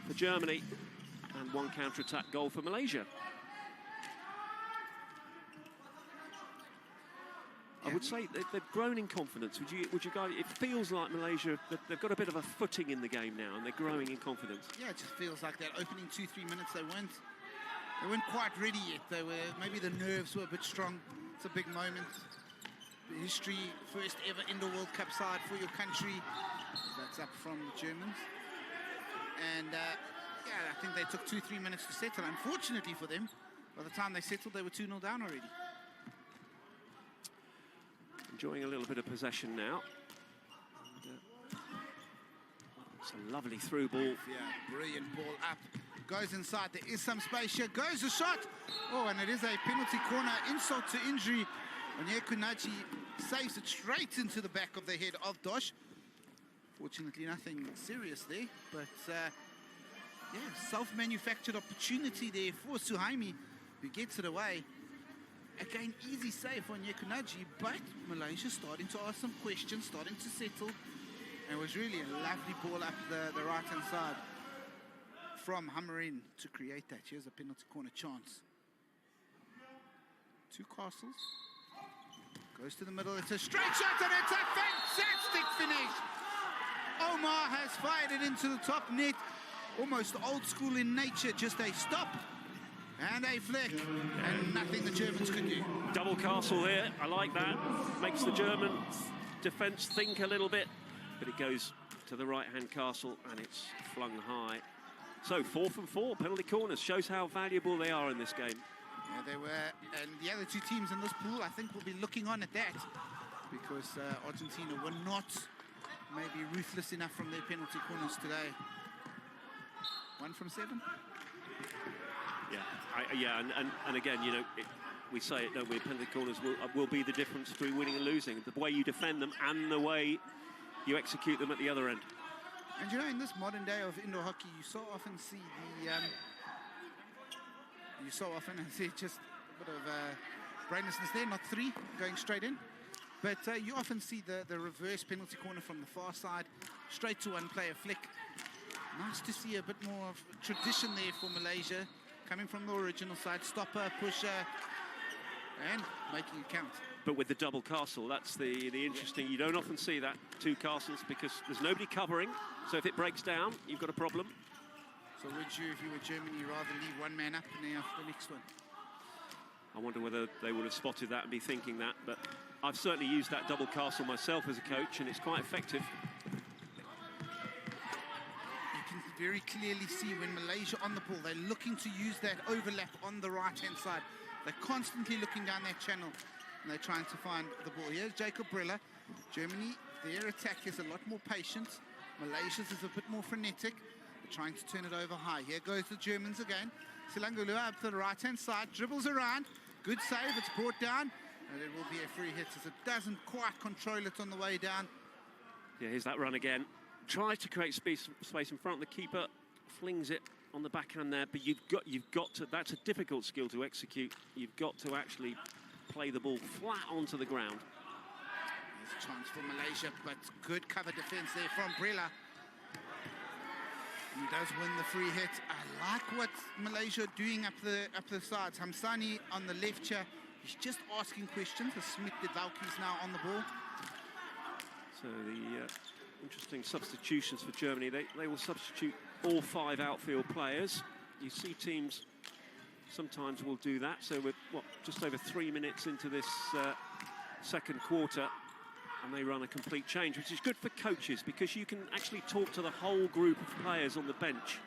for Germany and one counter-attack goal for Malaysia. I would say they've grown in confidence. Would you guys? It feels like Malaysia, they've got a bit of a footing in the game now, and they're growing in confidence. Yeah, it just feels like that opening 2-3 minutes they weren't quite ready yet. Maybe the nerves were a bit strong. It's a big moment. The history, first ever indoor World Cup side for your country. That's up from the Germans. And yeah, I think they took 2-3 minutes to settle. Unfortunately for them, by the time they settled, they were 2-0 down already. Enjoying a little bit of possession now. And, it's a lovely through ball. Yeah, brilliant ball up. Goes inside. There is some space here. Goes a shot. Oh, and it is a penalty corner. Insult to injury. Onyekunachi saves it straight into the back of the head of Dosh. Fortunately, nothing serious there. But, yeah, self-manufactured opportunity there for Suhaimi, who gets it away. Again, easy save for Onyekunachi, but Malaysia starting to ask some questions, starting to settle. And it was really a lovely ball up the right-hand side from Hammarin to create that. Here's a penalty corner chance. Two Castles. Goes to the middle. It's a straight shot, and it's a fantastic finish. Omar has fired it into the top net. Almost old school in nature, just a stop and a flick, and nothing the Germans could do. Double Castle there, I like that. Makes the German defence think a little bit, but it goes to the right-hand Castle, and it's flung high. So 4 from 4 penalty corners, shows how valuable they are in this game. Yeah, they were, and the other two teams in this pool, I think, will be looking on at that, because Argentina were not maybe ruthless enough from their penalty corners today. 1 from 7. Yeah, and again, you know, we say it, don't we? Penalty corners will be the difference between winning and losing. The way you defend them and the way you execute them at the other end. And you know, in this modern day of indoor hockey, you so often see just a bit of brainlessness there, not 3 going straight in. But you often see the reverse penalty corner from the far side, straight to one player flick. Nice to see a bit more of tradition there for Malaysia, coming from the original side, stopper, pusher, and making it count. But with the double Castle, that's the interesting. You don't often see that, 2 Castles, because there's nobody covering. So if it breaks down, you've got a problem. So would you, if you were Germany, rather leave one man up and then after the next one? I wonder whether they would have spotted that and be thinking that. But I've certainly used that double Castle myself as a coach, and it's quite effective. Very clearly see when Malaysia on the ball, they're looking to use that overlap on the right-hand side. They're constantly looking down that channel, and they're trying to find the ball. Here's Jacob Brella. Germany, their attack is a lot more patient. Malaysia's is a bit more frenetic. They're trying to turn it over high. Here goes the Germans again. Silangulua up to the right-hand side, dribbles around. Good save, it's brought down, and it will be a free hit as it doesn't quite control it on the way down. Yeah, here's that run again. Tries to create space in front. The keeper flings it on the backhand there, but you've got to. That's a difficult skill to execute. You've got to actually play the ball flat onto the ground. There's a chance for Malaysia, but good cover defense there from Brella. He does win the free hit. I like what Malaysia are doing up the sides. Hamsani on the left here. He's just asking questions. The Smith Lehwoki is now on the ball. So the interesting substitutions for Germany. They will substitute all 5 outfield players. You see teams sometimes will do that. So we're, just over 3 minutes into this second quarter, and they run a complete change, which is good for coaches because you can actually talk to the whole group of players on the bench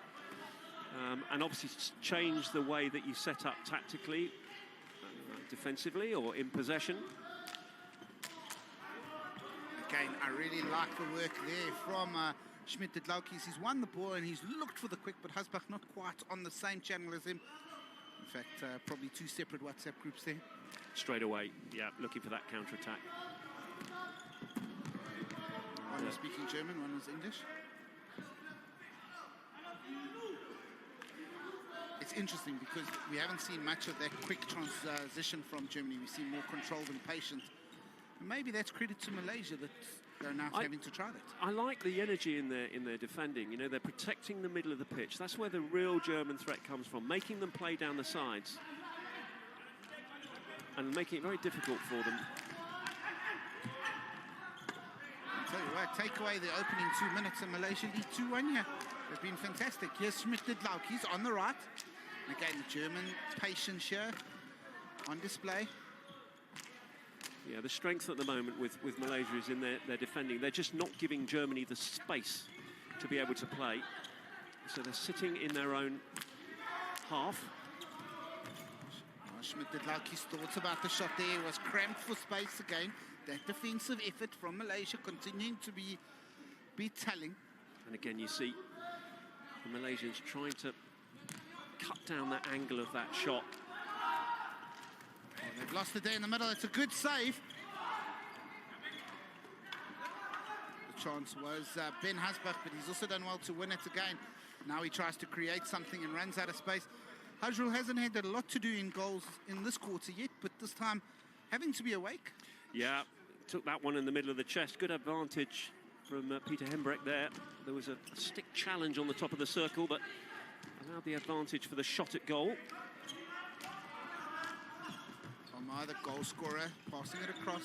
and obviously change the way that you set up tactically, defensively or in possession. Again, I really like the work there from Schmidt Lehwoki. He's won the ball and he's looked for the quick, but Hasbach not quite on the same channel as him. In fact, probably 2 separate WhatsApp groups there. Straight away, yeah, looking for that counter-attack. One was speaking German, one was English. It's interesting because we haven't seen much of that quick transition from Germany. We've seen more controlled and patient. And maybe that's credit to Malaysia, that they're now having to try that. I like the energy in their defending. You know, they're protecting the middle of the pitch. That's where the real German threat comes from, making them play down the sides and making it very difficult for them. I'll tell you what, take away the opening 2 minutes and Malaysia lead 2-1 here. They've been fantastic. Here's Lehouki's on the right. Again, the German patience here on display. Yeah, the strength at the moment with Malaysia is in their defending. They're just not giving Germany the space to be able to play. So they're sitting in their own half. Lehouki's thoughts about the shot there was cramped for space again. That defensive effort from Malaysia continuing to be telling. And again, you see the Malaysians trying to cut down that angle of that shot. Oh, they've lost it there in the middle. It's a good save. The chance was Ben Hasbach, but he's also done well to win it again. Now he tries to create something and runs out of space. Hajrul hasn't had a lot to do in goals in this quarter yet, but this time having to be awake. Yeah, took that one in the middle of the chest. Good advantage from Peter Hembrecht there. There was a stick challenge on the top of the circle, but allowed the advantage for the shot at goal. Omar, the goal scorer, passing it across.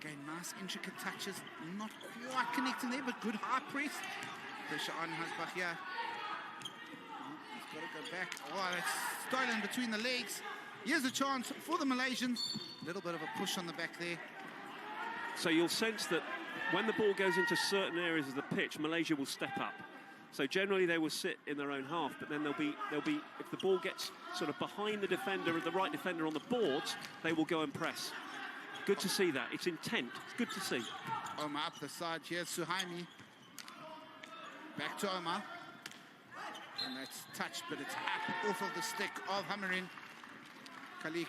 Again, nice intricate touches. Not quite connecting there, but good high press. Pressure on Hasbach here. He's got to go back. Oh, that's stolen between the legs. Here's a chance for the Malaysians. A little bit of a push on the back there. So you'll sense that when the ball goes into certain areas of the pitch, Malaysia will step up. So generally they will sit in their own half, but then they'll be if the ball gets sort of behind the defender, the right defender on the boards, they will go and press. Good to see that. It's intent. It's good to see. Omar up the side. Here's Suhaimi. Back to Omar. And that's touched, but it's up off of the stick of Hammerin. Khalik.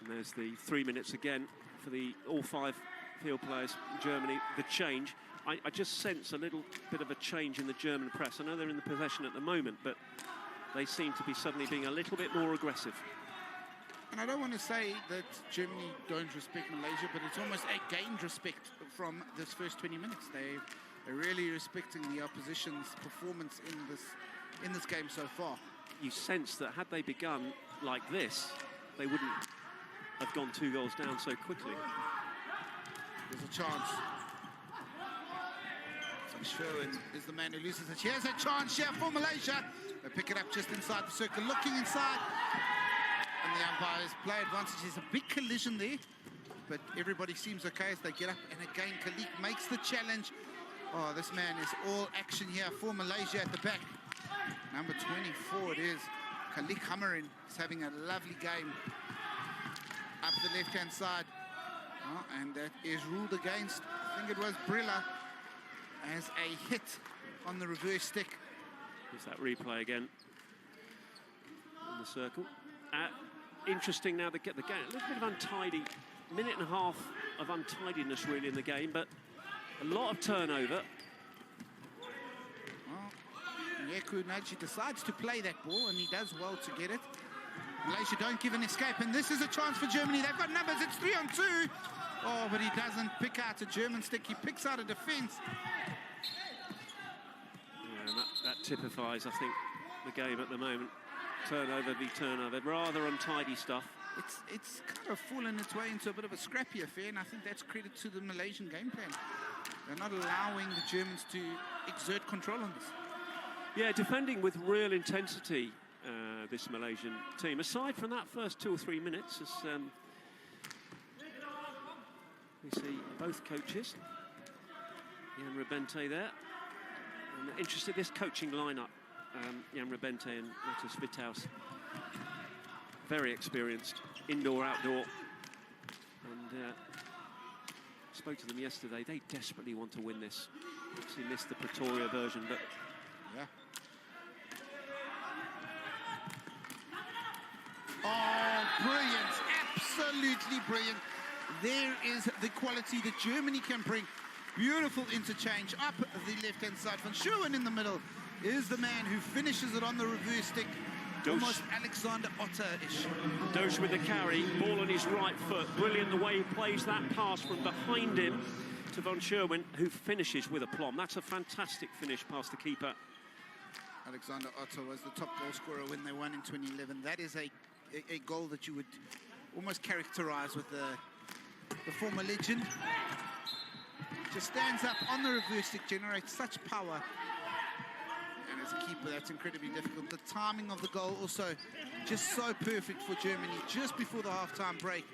And there's the 3 minutes again for all 5 field players in Germany. The change. I just sense a little bit of a change in the German press. I know they're in the possession at the moment, but they seem to be suddenly being a little bit more aggressive. And I don't want to say that Germany don't respect Malaysia, but it's almost a gained respect from this first 20 minutes. They're really respecting the opposition's performance in this game so far. You sense that had they begun like this, they wouldn't have gone 2 goals down so quickly. There's a chance. Sherwin is the man who loses it. Here's a chance here for Malaysia. They pick it up just inside the circle, looking inside. And the umpires play advantage. There's a big collision there, but everybody seems okay as they get up. And again, Khalik makes the challenge. Oh, this man is all action here for Malaysia at the back. Number 24 it is. Khalik Hammerin is having a lovely game up the left-hand side. Oh, and that is ruled against, I think it was Brilla, as a hit on the reverse stick. Here's that replay again in the circle. Interesting now, they get the game. A little bit of untidy, minute and a half of untidiness really in the game, but a lot of turnover. Well, Yeku Naji decides to play that ball, and he does well to get it. Malaysia don't give an escape, and this is a chance for Germany. They've got numbers, it's 3-on-2. Oh, but he doesn't pick out a German stick. He picks out a defense. Yeah, and that typifies, I think, the game at the moment. Turnover v turnover, rather untidy stuff. It's kind of fallen its way into a bit of a scrappy affair, and I think that's credit to the Malaysian game plan. They're not allowing the Germans to exert control on this. Yeah, defending with real intensity, this Malaysian team. Aside from that first 2 or 3 minutes, as we see both coaches, Jan Rebente there. And interested, this coaching lineup, Jan Rebente and Matas Vithaus, very experienced, indoor, outdoor. And spoke to them yesterday. They desperately want to win this. Obviously missed the Pretoria version, but yeah. Oh, brilliant! Absolutely brilliant. There is the quality that Germany can bring. Beautiful interchange up the left-hand side. Van Schuwen in the middle is the man who finishes it on the reverse stick. Almost Alexander Otter-ish. Dosh with the carry, ball on his right foot. Brilliant the way he plays that pass from behind him to Von Sherwin, who finishes with aplomb. That's a fantastic finish past the keeper. Alexander Otto was the top goal scorer when they won in 2011. That is a goal that you would almost characterize with the former legend. Just stands up on the reverse stick, generates such power. And as a keeper, that's incredibly difficult. The timing of the goal also just so perfect for Germany. Just before the half-time break,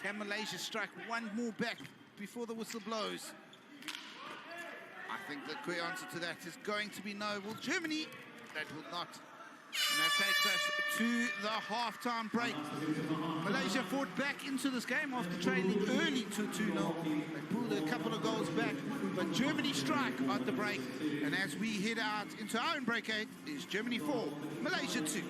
can Malaysia strike one more back before the whistle blows? I think the clear answer to that is going to be no. Will Germany? That will not. And that takes us to the half-time break. Malaysia fought back into this game after trailing early to 2-0. They pulled a couple of goals back, but Germany strike at the break. And as we head out into our own break, is Germany 4, Malaysia 2.